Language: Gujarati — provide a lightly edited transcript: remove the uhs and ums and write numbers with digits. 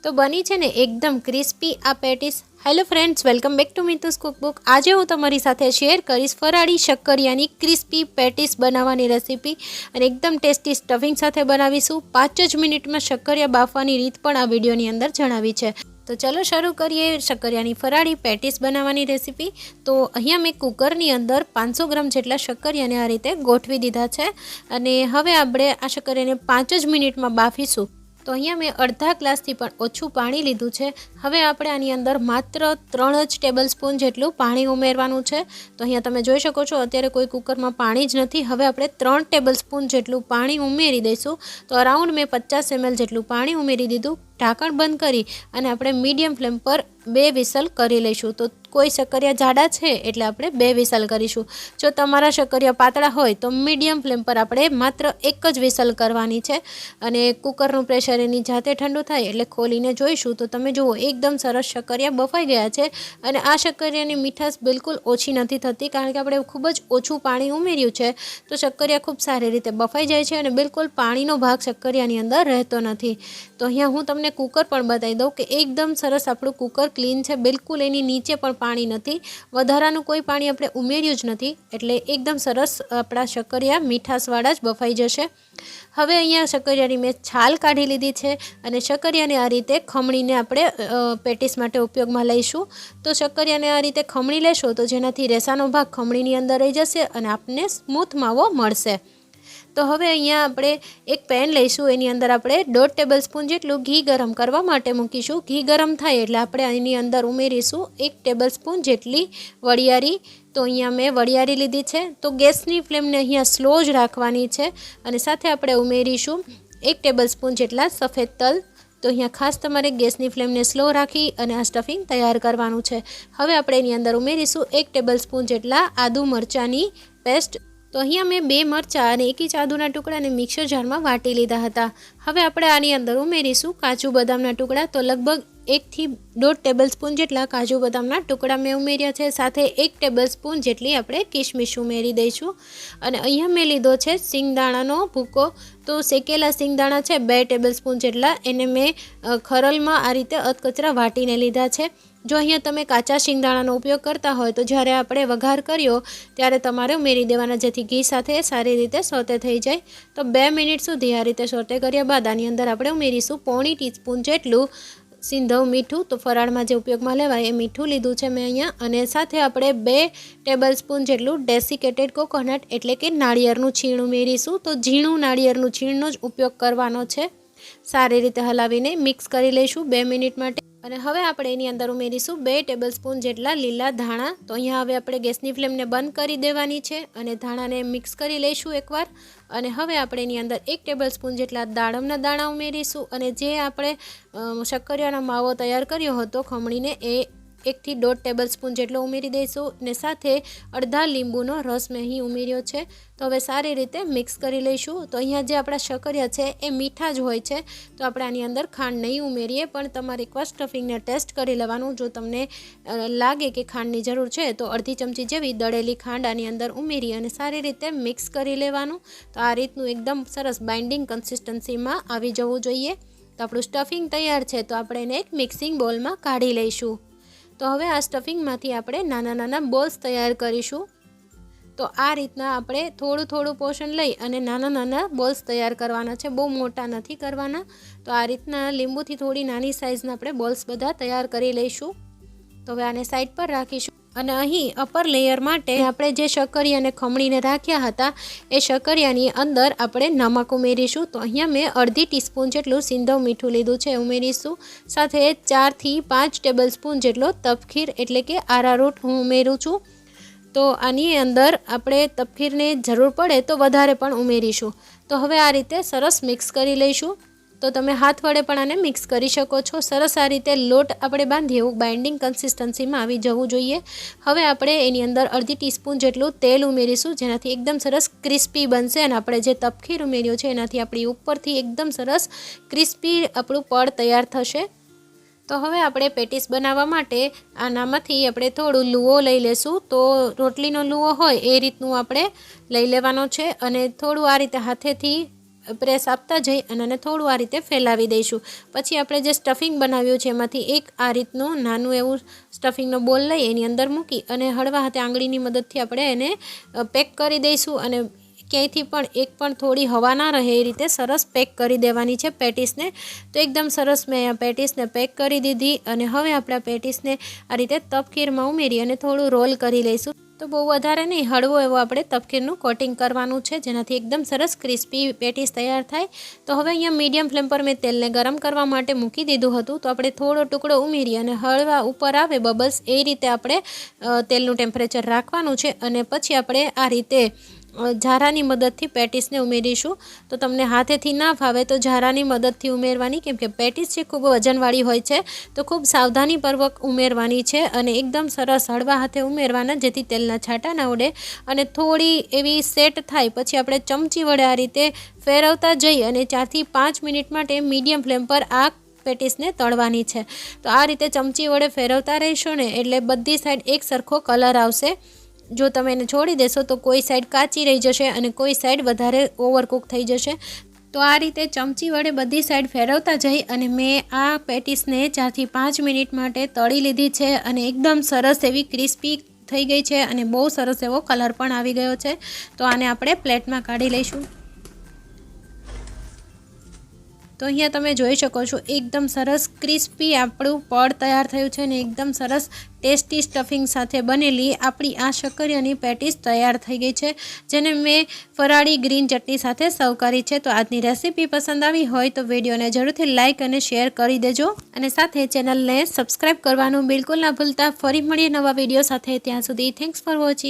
तो बनी है ने एकदम क्रिस्पी आ patties. Hello friends, welcome back to Meetu's cookbook. आज हूँ तमारी साथे शेर करीश फराળી शक्करियानी क्रिस्पी पेटीस बनाववानी रेसिपी और एकदम टेस्टी स्टफिंग साथे बनावीशुं। 5 ज मिनिट में शक्करिया बाफवानी रीत पण आ विडियोनी अंदर जणावी छे। तो चलो शुरू करिए शक्करियानी फराળી पेटीस बनाववानी रेसिपी। तो अहींया मैं कुकरनी अंदर 500 ग्राम जेटला शक्करियाने आ रीते गोठवी दीधा छे अने हवे आपणे आ शक्करियाने 5 ज मिनिट में बाफीशुं। तो अहींया मैं अर्धा ग्लासथी पण ओछुं पाणी लीधुं छे। हवे आपणे आनी अंदर मात्र 3 ज टेबल स्पून जेटलुं पाणी उमेरवानुं छे। तो अहींया तमे जोई शको छो अत्यारे कोई कुकरमां पाणी ज नथी। हवे आपणे 3 टेबल स्पून जेटलुं पाणी उमेरी दईशुं। तो अराउंड मैं 50 ml जेटलुं पाणी उमेरी दीधुं। ढांकण बंद करी अने आपणे मीडियम फ्लेम पर 2 विसल करी लईशुं। तो कोई शक्करिया जाडा छे एटले आपणे 2 विसल करीशुं। जो तमारा शक्करिया पातळा होय तो मीडियम फ्लेम पर आपणे मात्र 1 ज विसल करवानी छे अने कुकरनुं प्रेशर एनी जाते ठंडू थाय एटले खोलीने जोईशुं। तो तमे जुओ एकदम सरस शक्करिया बफाई गया छे अने आ शक्करियानी मीठास बिलकुल ओછી નથી થતી कारण કે આપણે ખૂબ જ ઓછું પાણી ઉમેર્યું છે। તો શક્કરિયા ખૂબ સારી રીતે બફાઈ જાય છે અને બિલકુલ પાણીનો ભાગ શક્કરિયાની અંદર રહેતો નથી। તો અહીંયા હું તમને કુકર પણ બતાવી દઉં કે એકદમ સરસ આપણું કુકર ક્લીન છે, બિલકુલ એની નીચે પણ પાણી નથી, વધારાનું કોઈ પાણી આપણે ઉમેર્યું જ નથી એટલે એકદમ સરસ આપણા શક્કરિયા મીઠાશવાળા જ બફાઈ જશે। હવે અહીંયા શક્કરિયાની મેં છાલ કાઢી લીધી છે અને શક્કરિયાને આ રીતે ખમણીને આપણે પેટીસ માટે ઉપયોગમાં લઈશું। તો શક્કરિયાને આ રીતે ખમણી લેશો તો જેનાથી રેસાનો ભાગ ખમણીની અંદર રહી જશે અને આપને સ્મૂથ માવો મળશે। तो हवे अहींया आपणे एक पेन लईशुं, एनी अंदर आपणे 1.5 टेबल स्पून जेटलुं घी गरम करवा माटे मूकीशुं। घी गरम थाय एटले आपणे एनी अंदर उमेरीशुं 1 टेबल स्पून जेटली वरियारी। तो अहींया मैं वरियारी लीधी छे। तो गैसनी फ्लेमने अहींया स्लो ज राखवानी छे अने साथे आपणे उमेरीशुं 1 टेबल स्पून जेटला सफेद तल। तो अहींया खास तमारे गैसनी फ्लेमने स्लो राखी अने आ स्टफिंग तैयार करवानुं छे। हवे आपणे एनी अंदर उमेरीशुं 1 टेबल स्पून जेटला आदू मरचानी पेस्ट। तो अहींया मैं 2 मरचा अने 1 इंच आदूना टुकड़ा ने मिक्सर जार में वाटी लीधा हता। हवे आपणे आनी अंदर उमेरीशुं काजू बदामना टुकड़ा। तो लगभग 1 થી 1.5 टेबल स्पून जेटला काजू बदामना टुकड़ा मैं उमेर्या छे। साथे 1 टेबल स्पून जेटली आपणे किशमिश उमेरी दईशुं अने अहींया मैं लीधो छे सिंगदाणानो भूको। तो शेकेला सिंगदाणा छे 2 टेबल स्पून जेटला, एने मैं खरलमां आ रीते अधकचरा वाटीने लीधा छे। जो अहींया तमे काचा शिंगदाणानो उपयोग करता होय तो ज्यारे आपणे वघार कर्यो त्यारे तमारे उमेरी देवाना जेथी घी साथे सारी रीते सोते थई जाय। तो 2 मिनिट सुधी आ रीते सोते कर्या बाद आनी अंदर आपणे उमेरीशुं 1/4 टीस्पून जेटलुं सिंधव मीठું। तो फराळमां जे उपयोगमां लेवाय ए मीठું लीधुं छे मैं अहींया अने साथे आपणे 2 टेबल स्पून जेटलुं डेसिकेटेड कोकोनट एटले के नाळिયેરનું છીણ उमेरीशुं। तो झीणું नाळિયેરનું છીણનો જ उपयोग करवानो छे। सारी रीते हलावीने मिक्स करी लईशुं 2 मिनिट माटे। અને હવે આપણે એની અંદર ઉમેરીશું 2 ટેબલ સ્પૂન જેટલા લીલા ધાણા। તો અહીંયા હવે આપણે ગેસની ફ્લેમને બંધ કરી દેવાની છે અને ધાણાને મિક્સ કરી લઈશું એકવાર। અને હવે આપણે એની અંદર 1 ટેબલ સ્પૂન જેટલા દાડમના દાણા ઉમેરીશું અને જે આપણે શક્કરિયાનો માવો તૈયાર કર્યો હતો ખમણીને એ 1 થી 1.5 ટેબલ સ્પૂન જેટલો ઉમેરી દઈશું અને સાથે અડધા લીંબુનો રસ મેં અહીં ઉમેર્યો છે। તો હવે સારી રીતે મિક્સ કરી લઈશું। તો અહીંયા જે આપણા શક્કરિયા છે એ મીઠા જ હોય છે તો આપણે આની અંદર ખાંડ નહીં ઉમેરીએ, પણ તમારે એકવાર સ્ટફિંગને ટેસ્ટ કરી લેવાનું। જો તમને લાગે કે ખાંડની જરૂર છે તો અડધી ચમચી જેવી દળેલી ખાંડ આની અંદર ઉમેરી અને સારી રીતે મિક્સ કરી લેવાનું। તો આ રીતનું એકદમ સરસ બાઇન્ડિંગ કન્સિસ્ટન્સીમાં આવી જવું જોઈએ। તો આપણું સ્ટફિંગ તૈયાર છે તો આપણે એને એક મિક્સિંગ બોલમાં કાઢી લઈશું। तो हवे आ स्टफिंगमांथी आपणे नाना नाना बॉल्स तैयार करीशुं। तो आ रीतना आपणे थोड़ुं थोड़ुं पोर्शन लई अने नाना नाना बॉल्स तैयार करवाना छे, बहु मोटा नथी करवाना। तो आ रीतना લીંબુથી थोड़ी नानी साइज़ना आपणे बॉल्स बधा तैयार करी लईशुं। तो हवे आने साइड पर राखीशुं અને અહીં અપર લેયર માટે આપણે જે શક્કરિયાને ખમણીને રાખ્યા હતા એ શક્કરિયાની અંદર આપણે નમક ઉમેરીશું। તો અહીંયા મેં અડધી ટીસ્પૂન જેટલું સિંધવ મીઠું લીધું છે ઉમેરીશું। સાથે 4 થી 5 ટેબલ સ્પૂન જેટલો તપખીર એટલે કે આરારૂટ હું ઉમેરું છું। તો આની અંદર આપણે તપખીરને જરૂર પડે તો વધારે પણ ઉમેરીશું। તો હવે આ રીતે સરસ મિક્સ કરી લઈશું। तो तमे हाथ वडे पण आने मिक्स करी शको छो। सरस आ रीते लोट आपणे बांधीए एवुं बाइंडिंग कन्सिस्टन्सीमां आवी जवुं जोईए। हवे आपणे एनी अंदर अर्धी टीस्पून जेटલું तेल उमेरीशुं जेनाथी एकदम सरस क्रिस्पी बनशे अने आपणे जे तपखीर उमेर्यो छे एनाथी आपणी उपरथी एकदम सरस क्रिस्पी आपणुं पड तैयार थशे। तो हवे आपणे पेटीस बनाववा माटे आनामांथी आपणे थोड़ुं लूवो लई लेशुं। तो रोटलीनो लूवो होय ए रीतनुं आपणे लई लेवानो छे અને થોડું આ રીતે હાથેથી પ્રેસ આપતા જઈ અને એને થોડું આ રીતે ફેલાવી દઈશું। પછી આપણે જે સ્ટફિંગ બનાવ્યું છે એમાંથી એક આ રીતનું નાનું એવું સ્ટફિંગનો બોલ લઈ એની અંદર મૂકી અને હળવા હાથે આંગળીની મદદથી આપણે એને પેક કરી દઈશું અને ક્યાંયથી પણ એક પણ થોડી હવા ના રહે એ રીતે સરસ પેક કરી દેવાની છે પેટીસને। તો એકદમ સરસ મેં આ પેટીસને પેક કરી દીધી અને હવે આપણે આ પેટીસને આ રીતે તપકીરમાં ઉમેરી અને થોડું રોલ કરી લઈશું। તો બહુ વધારે નહીં, હળવો એવો આપણે તપકીરનું કોટિંગ કરવાનું છે જેનાથી એકદમ સરસ ક્રિસ્પી પેટીસ તૈયાર થાય। તો હવે અહીંયા મીડિયમ ફ્લેમ પર મેં તેલને ગરમ કરવા માટે મૂકી દીધું હતું। તો આપણે થોડો ટુકડો ઉમેરી અને હળવા ઉપર આવે બબલ્સ એ રીતે આપણે તેલનું ટેમ્પરેચર રાખવાનું છે અને પછી આપણે આ રીતે ઝારાની મદદથી પેટીસને ઉમેરીશું। તો તમને હાથેથી ના ફાવે તો ઝારાની મદદથી ઉમેરવાની, કેમ કે પેટીસ છે ખૂબ વજનવાળી હોય છે તો ખૂબ સાવધાનીપૂર્વક ઉમેરવાની છે અને એકદમ સરસ હળવા હાથે ઉમેરવાના જેથી તેલના છાંટા ના ઉડે। અને થોડી એવી સેટ થાય પછી આપણે ચમચી વડે આ રીતે ફેરવતા જઈ અને 4 થી 5 મિનિટ માટે મીડિયમ ફ્લેમ પર આ પેટીસને તળવાની છે। તો આ રીતે ચમચી વડે ફેરવતા રહીશો ને એટલે બધી સાઈડ એક સરખો કલર આવશે। જો તમે એને છોડી દેશો તો કોઈ સાઈડ કાચી રહી જશે અને કોઈ સાઈડ વધારે ઓવરકુક થઈ જશે। તો આ રીતે ચમચી વડે બધી સાઈડ ફેરવતા જઈ અને મેં આ પેટીસને 4 થી 5 મિનિટ માટે તળી લીધી છે અને એકદમ સરસ એવી ક્રિસ્પી થઈ ગઈ છે અને બહુ સરસ એવો કલર પણ આવી ગયો છે। તો આને આપણે પ્લેટમાં કાઢી લઈશું। તો અહીંયા તમે જોઈ શકો છો એકદમ સરસ ક્રિસ્પી આપણું પડ તૈયાર થયું છે અને એકદમ સરસ ટેસ્ટી સ્ટફિંગ સાથે બનેલી આપણી આ શક્કરિયાની પેટીસ તૈયાર થઈ ગઈ છે, જેને મેં ફરાળી ગ્રીન ચટણી સાથે સર્વ કરી છે। તો આજની રેસીપી પસંદ આવી હોય તો વિડીયોને જરૂરથી લાઇક અને શેર કરી દેજો અને સાથે ચેનલને સબસ્ક્રાઈબ કરવાનું બિલકુલ ના ભૂલતા। ફરી મળીએ નવા વિડીયો સાથે, ત્યાં સુધી થેન્ક્સ ફોર વોચિંગ।